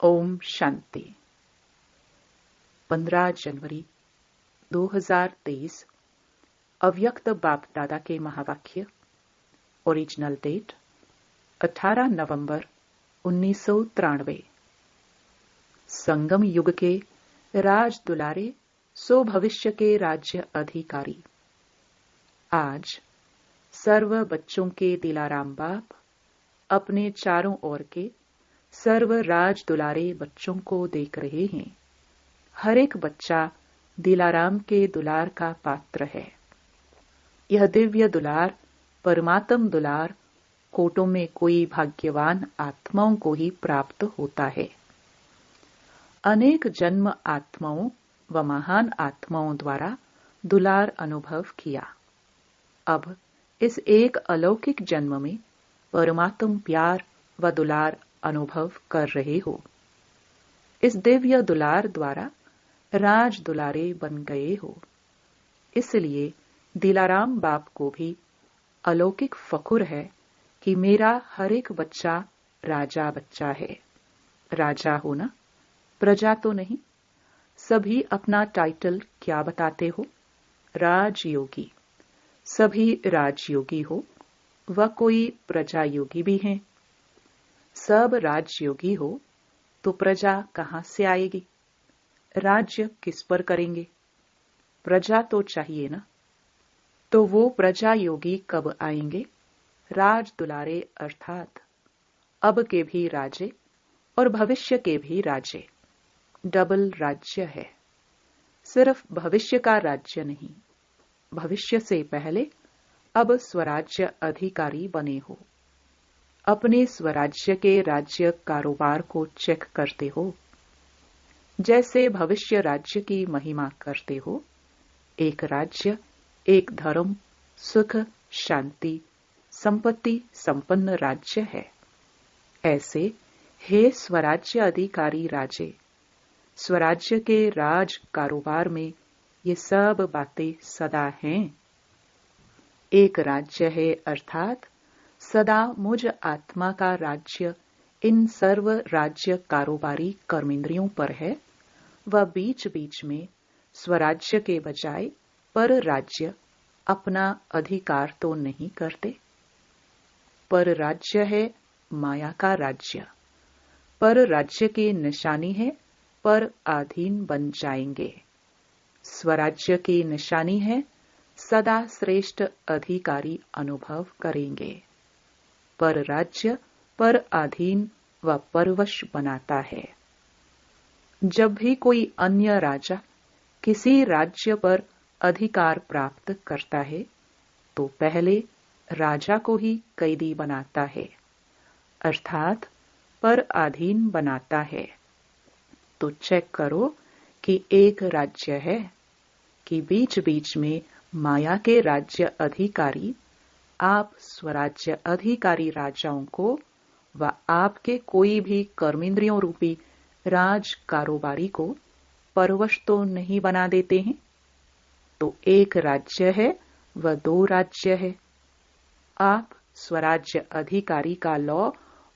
ओम शांति। 15 जनवरी 2023 अव्यक्त बाप दादा के महावाक्य। ओरिजिनल डेट 18 नवंबर 1993। संगम युग के राज दुलारे सो भविष्य के राज्य अधिकारी। आज सर्व बच्चों के दिलाराम बाप अपने चारों ओर के सर्व राज दुलारे बच्चों को देख रहे हैं। हर एक बच्चा दिलाराम के दुलार का पात्र है। यह दिव्य दुलार, परमात्म दुलार, कोटों में कोई भाग्यवान आत्माओं को ही प्राप्त होता है। अनेक जन्म आत्माओं व महान आत्माओं द्वारा दुलार अनुभव किया। अब इस एक अलौकिक जन्म में परमात्म प्यार व दुलार अनुभव कर रहे हो। इस दिव्य दुलार द्वारा राज दुलारे बन गए हो। इसलिए दिलाराम बाप को भी अलौकिक फखुर है कि मेरा हर एक बच्चा राजा बच्चा है। राजा होना, प्रजा तो नहीं। सभी अपना टाइटल क्या बताते हो? राजयोगी। सभी राजयोगी हो व कोई प्रजा योगी भी हैं। सब राजयोगी हो तो प्रजा कहां से आएगी? राज्य किस पर करेंगे? प्रजा तो चाहिए ना। तो वो प्रजा योगी कब आएंगे? राज दुलारे अर्थात अब के भी राजे और भविष्य के भी राजे। डबल राज्य है। सिर्फ भविष्य का राज्य नहीं, भविष्य से पहले अब स्वराज्य अधिकारी बने हो। अपने स्वराज्य के राज्य कारोबार को चेक करते हो। जैसे भविष्य राज्य की महिमा करते हो। एक राज्य, एक धर्म, सुख, शांति, संपत्ति संपन्न राज्य है। ऐसे हे स्वराज्य अधिकारी राजे, स्वराज्य के राज कारोबार में ये सब बातें सदा हैं। एक राज्य है अर्थात सदा मुझ आत्मा का राज्य इन सर्व राज्य कारोबारी कर्मेंद्रियों पर है व बीच बीच में स्वराज्य के बजाय पर राज्य अपना अधिकार तो नहीं करते। पर राज्य है माया का राज्य। पर राज्य की निशानी है पर अधीन बन जाएंगे। स्वराज्य की निशानी है सदा श्रेष्ठ अधिकारी अनुभव करेंगे। पर राज्य पर अधीन व परवश बनाता है। जब भी कोई अन्य राजा किसी राज्य पर अधिकार प्राप्त करता है तो पहले राजा को ही कैदी बनाता है अर्थात पर अधीन बनाता है। तो चेक करो कि एक राज्य है कि बीच बीच में माया के राज्य अधिकारी आप स्वराज्य अधिकारी राजाओं को व आपके कोई भी कर्मेंद्रियों रूपी राज कारोबारी को परवश तो नहीं बना देते हैं। तो एक राज्य है व दो राज्य है। आप स्वराज्य अधिकारी का लॉ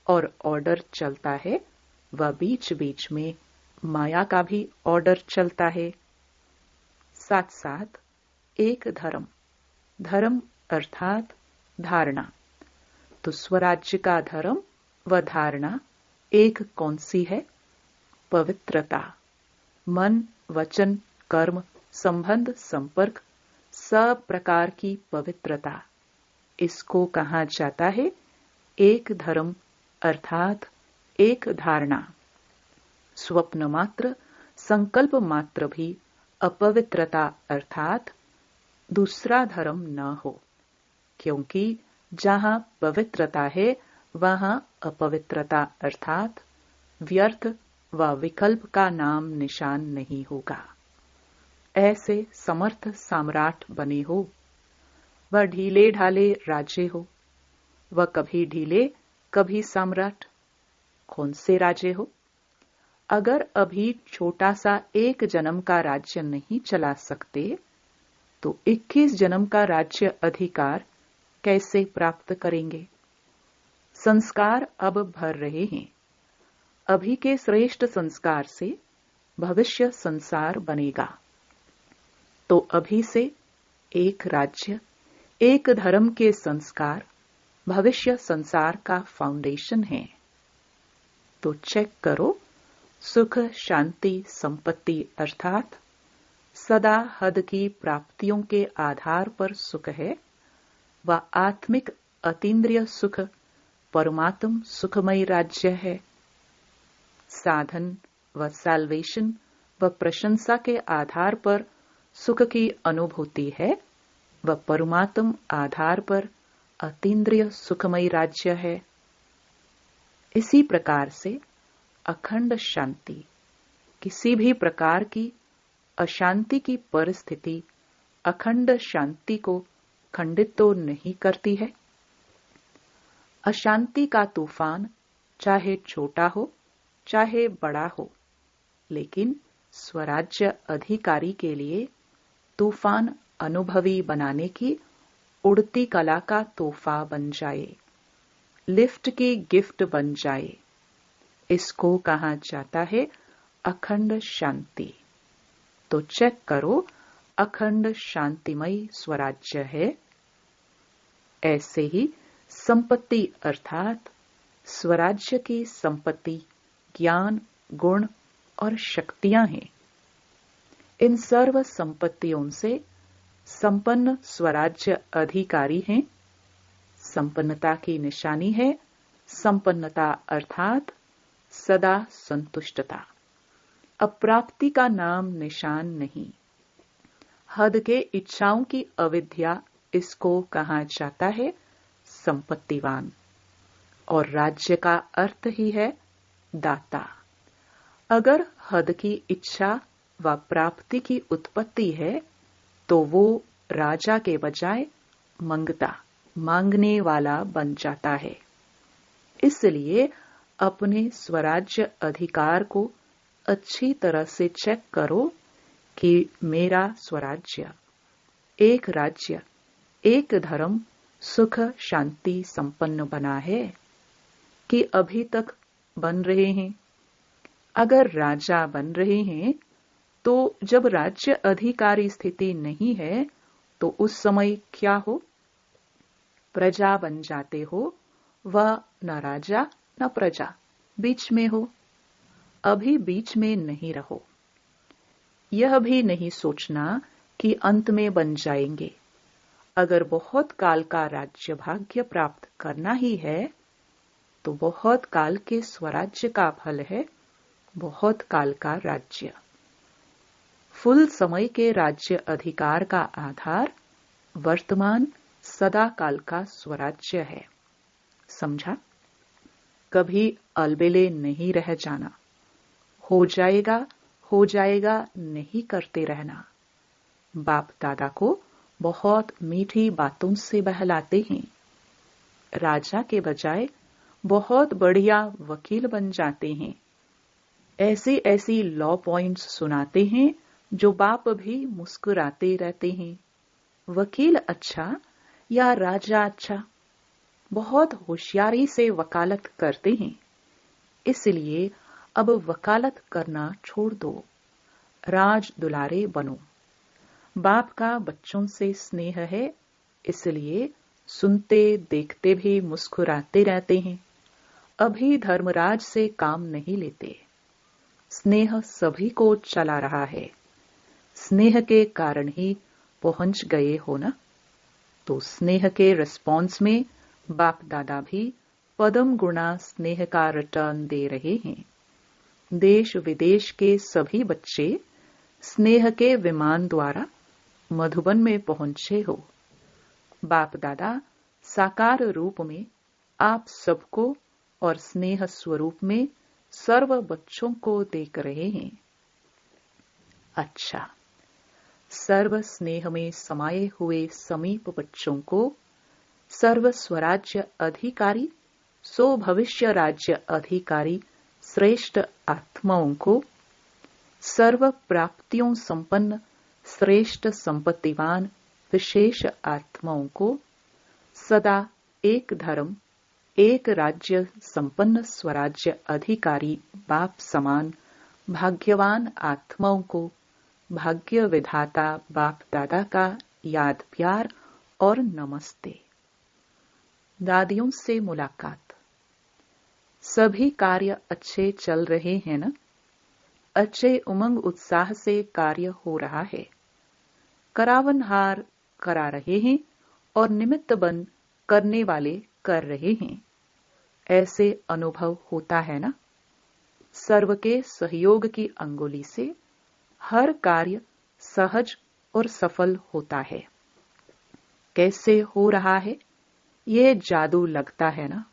और ऑर्डर चलता है व बीच बीच में माया का भी ऑर्डर चलता है। साथ साथ एक धर्म, धर्म अर्थात धारणा। तो स्वराज्य का धर्म व धारणा एक कौन सी है? पवित्रता। मन, वचन, कर्म, संबंध, संपर्क, सब प्रकार की पवित्रता। इसको कहा जाता है एक धर्म अर्थात एक धारणा। स्वप्न मात्र, संकल्प मात्र भी अपवित्रता अर्थात दूसरा धर्म न हो। क्योंकि जहां पवित्रता है वहां अपवित्रता अर्थात व्यर्थ व विकल्प का नाम निशान नहीं होगा। ऐसे समर्थ सम्राट बने हो व ढीले ढाले राजे हो व कभी ढीले कभी सम्राट। कौन से राजे हो? अगर अभी छोटा सा एक जन्म का राज्य नहीं चला सकते तो 21 जन्म का राज्य अधिकार कैसे प्राप्त करेंगे? संस्कार अब भर रहे हैं। अभी के श्रेष्ठ संस्कार से भविष्य संसार बनेगा। तो अभी से एक राज्य, एक धर्म के संस्कार भविष्य संसार का फाउंडेशन है। तो चेक करो, सुख, शांति, संपत्ति अर्थात सदा हद की प्राप्तियों के आधार पर सुख है व आत्मिक अतीन्द्रिय सुख परमात्म सुखमय राज्य है। साधन व सैल्वेशन व प्रशंसा के आधार पर सुख की अनुभूति है व परमात्म आधार पर अतीन्द्रिय सुखमय राज्य है। इसी प्रकार से अखंड शांति किसी भी प्रकार की अशांति की परिस्थिति अखंड शांति को खंडित तो नहीं करती है। अशांति का तूफान चाहे छोटा हो चाहे बड़ा हो, लेकिन स्वराज्य अधिकारी के लिए तूफान अनुभवी बनाने की उड़ती कला का तोहफा बन जाए, लिफ्ट की गिफ्ट बन जाए। इसको कहा जाता है अखंड शांति। तो चेक करो, अखंड शांतिमय स्वराज्य है। ऐसे ही संपत्ति अर्थात स्वराज्य की संपत्ति ज्ञान, गुण और शक्तियां हैं। इन सर्व संपत्तियों से संपन्न स्वराज्य अधिकारी हैं। संपन्नता की निशानी है संपन्नता अर्थात सदा संतुष्टता। अप्राप्ति का नाम निशान नहीं। हद के इच्छाओं की अविद्या, इसको कहा जाता है संपत्तिवान। और राज्य का अर्थ ही है दाता। अगर हद की इच्छा व प्राप्ति की उत्पत्ति है तो वो राजा के बजाय मंगता, मांगने वाला बन जाता है। इसलिए अपने स्वराज्य अधिकार को अच्छी तरह से चेक करो कि मेरा स्वराज्य, एक राज्य, एक धर्म सुख शांति संपन्न बना है कि अभी तक बन रहे हैं। अगर राजा बन रहे हैं तो जब राज्य अधिकारी स्थिति नहीं है तो उस समय क्या हो? प्रजा बन जाते हो, वह न राजा न प्रजा, बीच में हो। अभी बीच में नहीं रहो। यह भी नहीं सोचना कि अंत में बन जाएंगे। अगर बहुत काल का राज्य भाग्य प्राप्त करना ही है तो बहुत काल के स्वराज्य का फल है बहुत काल का राज्य। फुल समय के राज्य अधिकार का आधार वर्तमान सदा काल का स्वराज्य है। समझा? कभी अलबेले नहीं रह जाना। हो जाएगा नहीं करते रहना। बाप दादा को बहुत मीठी बातों से बहलाते हैं। राजा के बजाय बहुत बढ़िया वकील बन जाते हैं। ऐसी ऐसी लॉ पॉइंट्स सुनाते हैं जो बाप भी मुस्कुराते रहते हैं। वकील अच्छा या राजा अच्छा? बहुत होशियारी से वकालत करते हैं। इसलिए अब वकालत करना छोड़ दो, राज दुलारे बनो। बाप का बच्चों से स्नेह है, इसलिए सुनते देखते भी मुस्कुराते रहते हैं। अभी धर्मराज से काम नहीं लेते। स्नेह सभी को चला रहा है। स्नेह के कारण ही पहुंच गए हो ना? तो स्नेह के रिस्पॉन्स में बाप दादा भी पदम गुणा स्नेह का रिटर्न दे रहे हैं। देश विदेश के सभी बच्चे स्नेह के विमान द्वारा मधुबन में पहुंचे हो। बाप दादा साकार रूप में आप सबको और स्नेह स्वरूप में सर्व बच्चों को देख रहे हैं। अच्छा, सर्व स्नेह में समाये हुए समीप बच्चों को सर्व स्वराज्य अधिकारी, सो भविष्य राज्य अधिकारी श्रेष्ठ आत्माओं को, सर्व प्राप्तियों संपन्न श्रेष्ठ संपत्तिवान विशेष आत्माओं को, सदा एक धर्म, एक राज्य संपन्न स्वराज्य अधिकारी बाप समान भाग्यवान आत्माओं को भाग्य विधाता बाप दादा का याद प्यार और नमस्ते। दादियों से मुलाकात। सभी कार्य अच्छे चल रहे हैं ना? अच्छे उमंग उत्साह से कार्य हो रहा है। करावनहार करा रहे हैं और निमित्त बन करने वाले कर रहे हैं। ऐसे अनुभव होता है ना? सर्व के सहयोग की अंगुली से हर कार्य सहज और सफल होता है। कैसे हो रहा है? ये जादू लगता है ना?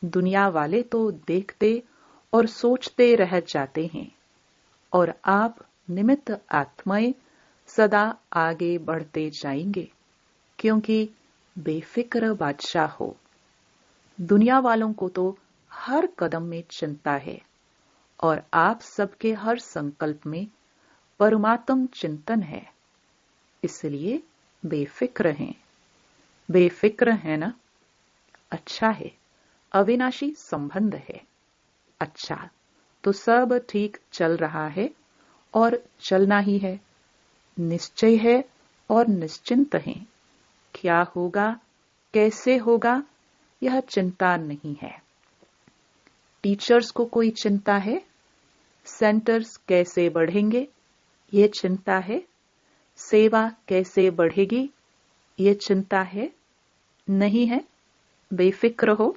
दुनिया वाले तो देखते और सोचते रह जाते हैं और आप निमित्त आत्माएं सदा आगे बढ़ते जाएंगे, क्योंकि बेफिक्र बादशाह हो। दुनिया वालों को तो हर कदम में चिंता है और आप सबके हर संकल्प में परमात्म चिंतन है, इसलिए बेफिक्र हैं। बेफिक्र है ना? अच्छा है। अविनाशी संबंध है। अच्छा, तो सब ठीक चल रहा है और चलना ही है। निश्चय है और निश्चिंत हैं। क्या होगा, कैसे होगा, यह चिंता नहीं है। टीचर्स को कोई चिंता है? सेंटर्स कैसे बढ़ेंगे, ये चिंता है। सेवा कैसे बढ़ेगी, ये चिंता है? नहीं है। बेफिक्र हो।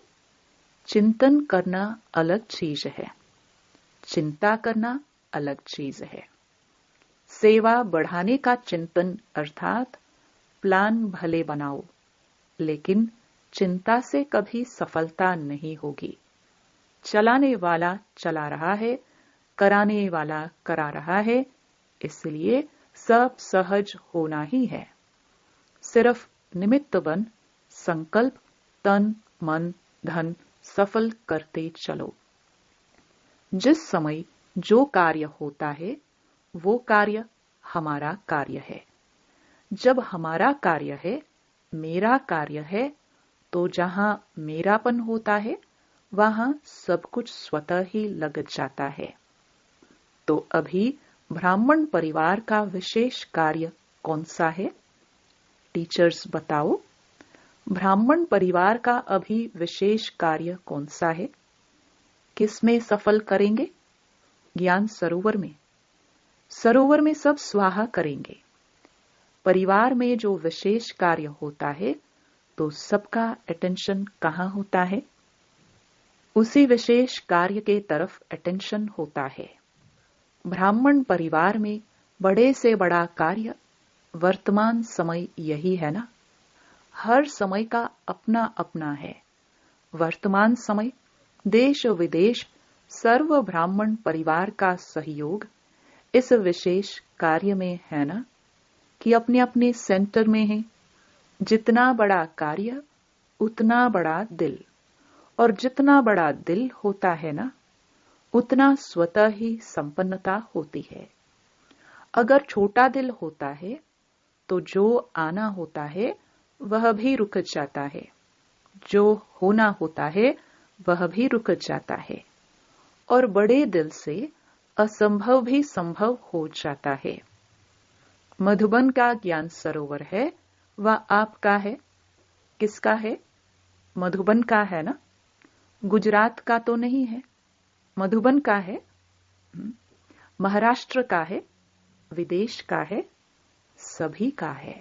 चिंतन करना अलग चीज है, चिंता करना अलग चीज है। सेवा बढ़ाने का चिंतन अर्थात प्लान भले बनाओ, लेकिन चिंता से कभी सफलता नहीं होगी। चलाने वाला चला रहा है, कराने वाला करा रहा है, इसलिए सब सहज होना ही है। सिर्फ निमित्त बन संकल्प तन मन धन सफल करते चलो। जिस समय जो कार्य होता है वो कार्य हमारा कार्य है। जब हमारा कार्य है, मेरा कार्य है, तो जहां मेरापन होता है वहां सब कुछ स्वतः ही लग जाता है। तो अभी ब्राह्मण परिवार का विशेष कार्य कौन सा है? टीचर्स बताओ, ब्राह्मण परिवार का अभी विशेष कार्य कौन सा है? किसमें सफल करेंगे? ज्ञान सरोवर में। सरोवर में सब स्वाहा करेंगे। परिवार में जो विशेष कार्य होता है तो सबका अटेंशन कहां होता है? उसी विशेष कार्य के तरफ अटेंशन होता है। ब्राह्मण परिवार में बड़े से बड़ा कार्य वर्तमान समय यही है ना? हर समय का अपना अपना है। वर्तमान समय देश विदेश सर्व ब्राह्मण परिवार का सहयोग इस विशेष कार्य में है ना, कि अपने अपने सेंटर में है। जितना बड़ा कार्य उतना बड़ा दिल, और जितना बड़ा दिल होता है ना, उतना स्वतः ही संपन्नता होती है। अगर छोटा दिल होता है तो जो आना होता है वह भी रुक जाता है, जो होना होता है वह भी रुक जाता है, और बड़े दिल से असंभव भी संभव हो जाता है। मधुबन का ज्ञान सरोवर है, वह आपका है। किसका है? मधुबन का है ना? गुजरात का तो नहीं है, मधुबन का है। महाराष्ट्र का है, विदेश का है, सभी का है।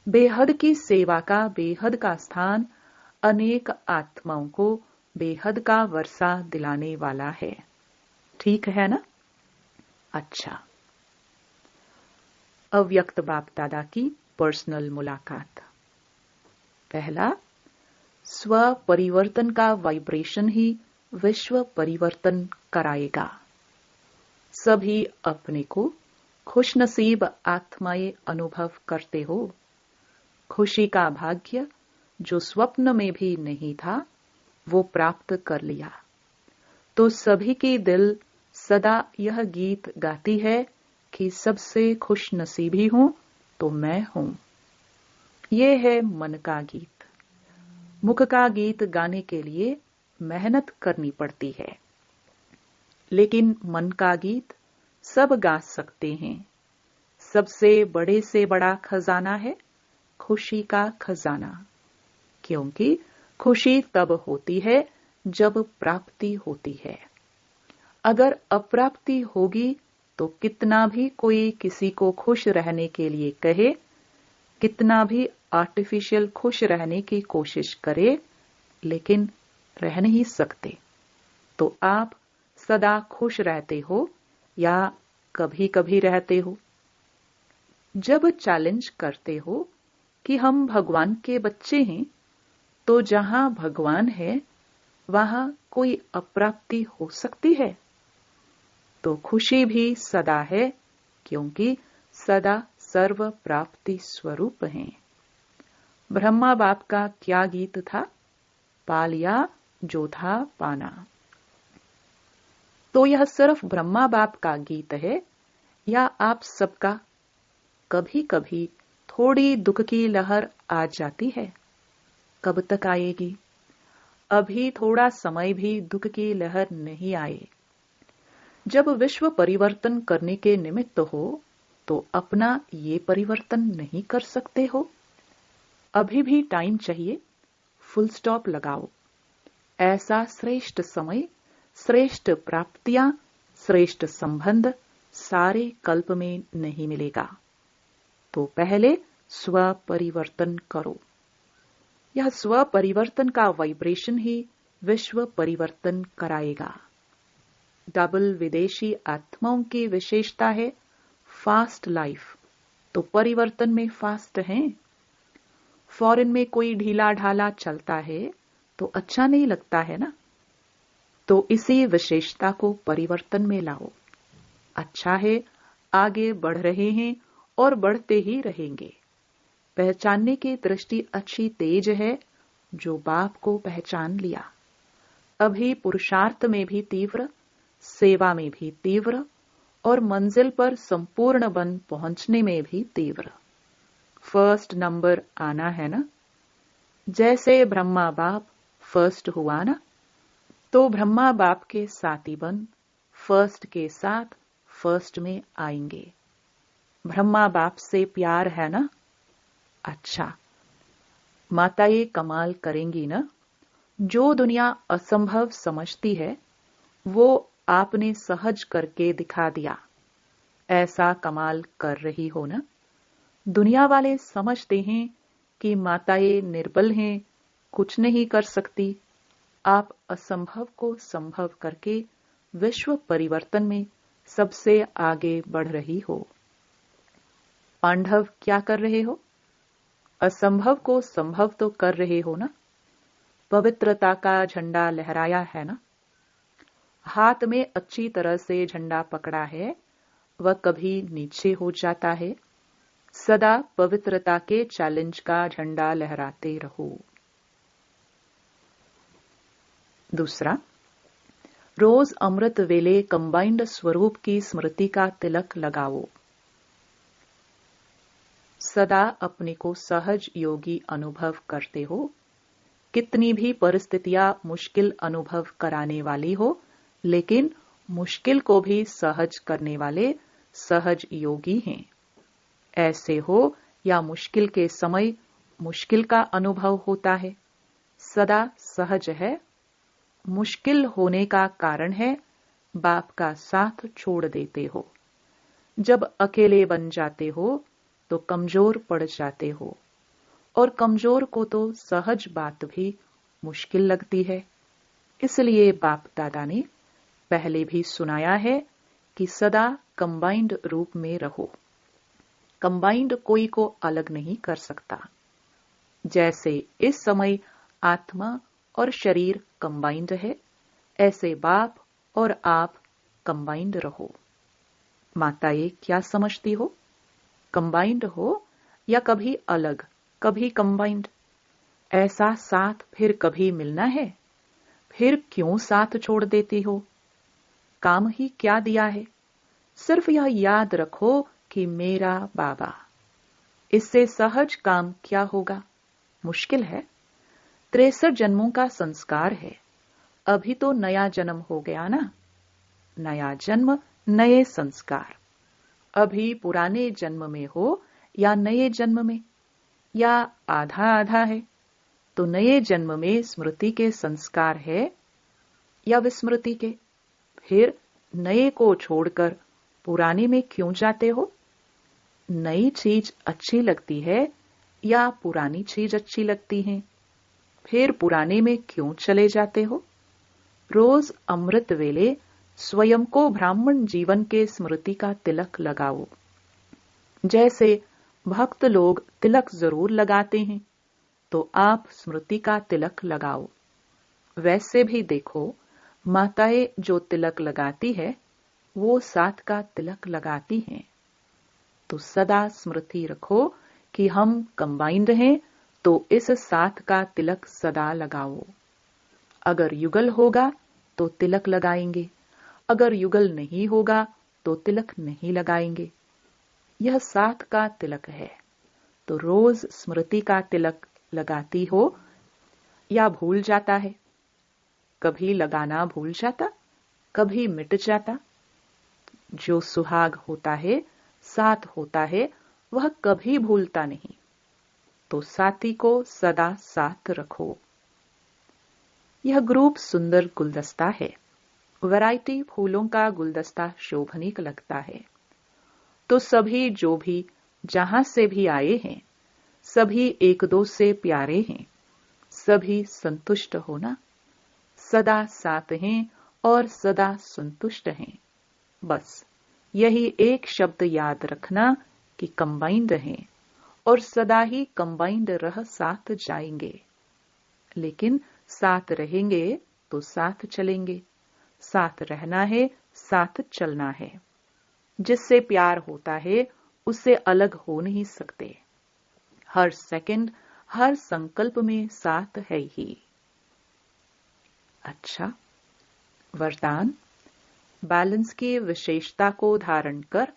बेहद की सेवा का बेहद का स्थान अनेक आत्माओं को बेहद का वर्षा दिलाने वाला है। ठीक है ना? अच्छा, अव्यक्त बाप दादा की पर्सनल मुलाकात। पहला, स्व परिवर्तन का वाइब्रेशन ही विश्व परिवर्तन कराएगा। सभी अपने को खुशनसीब आत्माएं अनुभव करते हो। खुशी का भाग्य जो स्वप्न में भी नहीं था वो प्राप्त कर लिया। तो सभी की दिल सदा यह गीत गाती है कि सबसे खुश नसीबी हूं तो मैं हूं। ये है मन का गीत। मुख का गीत गाने के लिए मेहनत करनी पड़ती है, लेकिन मन का गीत सब गा सकते हैं। सबसे बड़े से बड़ा खजाना है खुशी का खजाना, क्योंकि खुशी तब होती है जब प्राप्ति होती है। अगर अप्राप्ति होगी तो कितना भी कोई किसी को खुश रहने के लिए कहे, कितना भी आर्टिफिशियल खुश रहने की कोशिश करे, लेकिन रह नहीं सकते। तो आप सदा खुश रहते हो या कभी कभी रहते हो? जब चैलेंज करते हो कि हम भगवान के बच्चे हैं, तो जहां भगवान है वहां कोई अप्राप्ति हो सकती है? तो खुशी भी सदा है, क्योंकि सदा सर्व प्राप्ति स्वरूप है। ब्रह्मा बाप का क्या गीत था? पा लिया जो था पाना। तो यह सिर्फ ब्रह्मा बाप का गीत है या आप सबका? कभी कभी थोड़ी दुख की लहर आ जाती है। कब तक आएगी? अभी थोड़ा समय भी दुख की लहर नहीं आए। जब विश्व परिवर्तन करने के निमित्त हो तो अपना ये परिवर्तन नहीं कर सकते हो? अभी भी टाइम चाहिए। फुल स्टॉप लगाओ। ऐसा श्रेष्ठ समय, श्रेष्ठ प्राप्तियां, श्रेष्ठ संबंध सारे कल्प में नहीं मिलेगा। तो पहले स्व परिवर्तन करो। यह स्व परिवर्तन का वाइब्रेशन ही विश्व परिवर्तन कराएगा। डबल विदेशी आत्माओं की विशेषता है फास्ट लाइफ। तो परिवर्तन में फास्ट हैं। फॉरेन में कोई ढीला ढाला चलता है तो अच्छा नहीं लगता है ना? तो इसी विशेषता को परिवर्तन में लाओ। अच्छा है, आगे बढ़ रहे हैं और बढ़ते ही रहेंगे। पहचानने की दृष्टि अच्छी तेज है, जो बाप को पहचान लिया। अभी पुरुषार्थ में भी तीव्र, सेवा में भी तीव्र और मंजिल पर संपूर्ण बन पहुंचने में भी तीव्र। फर्स्ट नंबर आना है ना? जैसे ब्रह्मा बाप फर्स्ट हुआ ना, तो ब्रह्मा बाप के साथी बन फर्स्ट के साथ फर्स्ट में आएंगे। ब्रह्मा बाप से प्यार है ना? अच्छा, माता ये कमाल करेंगी ना? जो दुनिया असंभव समझती है वो आपने सहज करके दिखा दिया। ऐसा कमाल कर रही हो ना? दुनिया वाले समझते हैं कि माताएं निर्बल हैं, कुछ नहीं कर सकती। आप असंभव को संभव करके विश्व परिवर्तन में सबसे आगे बढ़ रही हो। पांडव क्या कर रहे हो? असंभव को संभव तो कर रहे हो ना? पवित्रता का झंडा लहराया है ना? हाथ में अच्छी तरह से झंडा पकड़ा है, वह कभी नीचे हो जाता है। सदा पवित्रता के चैलेंज का झंडा लहराते रहो। दूसरा, रोज अमृत वेले कंबाइंड स्वरूप की स्मृति का तिलक लगाओ। सदा अपने को सहज योगी अनुभव करते हो। कितनी भी परिस्थितियां मुश्किल अनुभव कराने वाली हो, लेकिन मुश्किल को भी सहज करने वाले सहज योगी हैं। ऐसे हो या मुश्किल के समय मुश्किल का अनुभव होता है, सदा सहज है। मुश्किल होने का कारण है बाप का साथ छोड़ देते हो। जब अकेले बन जाते हो तो कमजोर पड़ जाते हो, और कमजोर को तो सहज बात भी मुश्किल लगती है। इसलिए बाप दादा ने पहले भी सुनाया है कि सदा कंबाइंड रूप में रहो। कंबाइंड कोई को अलग नहीं कर सकता। जैसे इस समय आत्मा और शरीर कंबाइंड है, ऐसे बाप और आप कंबाइंड रहो। माताएं क्या समझती हो? कंबाइंड हो या कभी अलग, कभी कंबाइंड? ऐसा साथ फिर कभी मिलना है? फिर क्यों साथ छोड़ देती हो? काम ही क्या दिया है? सिर्फ यह याद रखो कि मेरा बाबा। इससे सहज काम क्या होगा? मुश्किल है। 63 जन्मों का संस्कार है। अभी तो नया जन्म हो गया ना। नया जन्म, नए संस्कार। अभी पुराने जन्म में हो या नए जन्म में, या आधा आधा है, तो नए जन्म में स्मृति के संस्कार है या विस्मृति के? फिर नए को छोड़कर पुराने में क्यों जाते हो? नई चीज अच्छी लगती है या पुरानी चीज अच्छी लगती है? फिर पुराने में क्यों चले जाते हो? रोज अमृत वेले स्वयं को ब्राह्मण जीवन के स्मृति का तिलक लगाओ। जैसे भक्त लोग तिलक जरूर लगाते हैं, तो आप स्मृति का तिलक लगाओ। वैसे भी देखो, माताएं जो तिलक लगाती है वो साथ का तिलक लगाती हैं। तो सदा स्मृति रखो कि हम कंबाइंड हैं, तो इस साथ का तिलक सदा लगाओ। अगर युगल होगा तो तिलक लगाएंगे, अगर युगल नहीं होगा तो तिलक नहीं लगाएंगे। यह साथ का तिलक है। तो रोज स्मृति का तिलक लगाती हो या भूल जाता है? कभी लगाना भूल जाता, कभी मिट जाता। जो सुहाग होता है, साथ होता है, वह कभी भूलता नहीं। तो साथी को सदा साथ रखो। यह ग्रुप सुंदर गुलदस्ता है। वैरायटी फूलों का गुलदस्ता शोभनीक लगता है। तो सभी जो भी जहां से भी आए हैं, सभी एक दो से प्यारे हैं। सभी संतुष्ट होना, सदा साथ हैं और सदा संतुष्ट हैं। बस यही एक शब्द याद रखना कि कंबाइंड हैं और सदा ही कंबाइंड रह साथ जाएंगे। लेकिन साथ रहेंगे तो साथ चलेंगे। साथ रहना है, साथ चलना है। जिससे प्यार होता है उससे अलग हो नहीं सकते। हर सेकंड, हर संकल्प में साथ है ही। अच्छा, वरदान। बैलेंस की विशेषता को धारण कर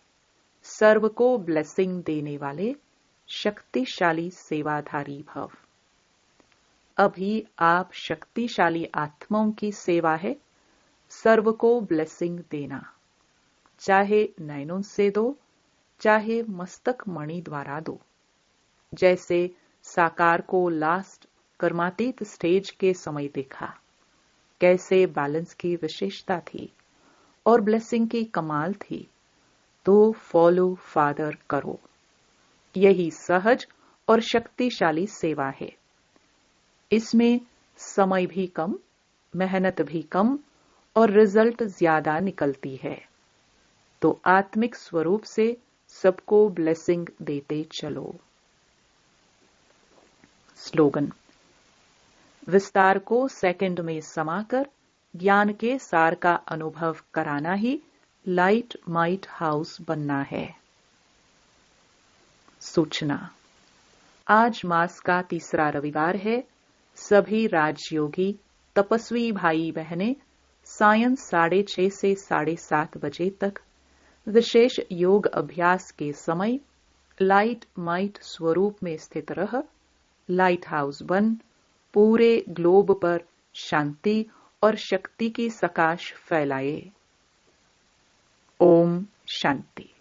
सर्व को ब्लेसिंग देने वाले शक्तिशाली सेवाधारी भव। अभी आप शक्तिशाली आत्माओं की सेवा है सर्व को ब्लेसिंग देना। चाहे नयनों से दो, चाहे मस्तक मणि द्वारा दो। जैसे साकार को लास्ट कर्मातीत स्टेज के समय देखा, कैसे बैलेंस की विशेषता थी और ब्लेसिंग की कमाल थी। तो फॉलो फादर करो। यही सहज और शक्तिशाली सेवा है। इसमें समय भी कम, मेहनत भी कम और रिजल्ट ज्यादा निकलती है। तो आत्मिक स्वरूप से सबको ब्लेसिंग देते चलो। स्लोगन। विस्तार को सेकंड में समाकर ज्ञान के सार का अनुभव कराना ही लाइट माइट हाउस बनना है। सूचना। आज मास का तीसरा रविवार है। सभी राजयोगी तपस्वी भाई बहनें सायं 6:30 से 7:30 बजे तक विशेष योग अभ्यास के समय लाइट माइट स्वरूप में स्थित रह लाइट हाउस बन पूरे ग्लोब पर शांति और शक्ति की सकाश फैलाए। ओम शांति।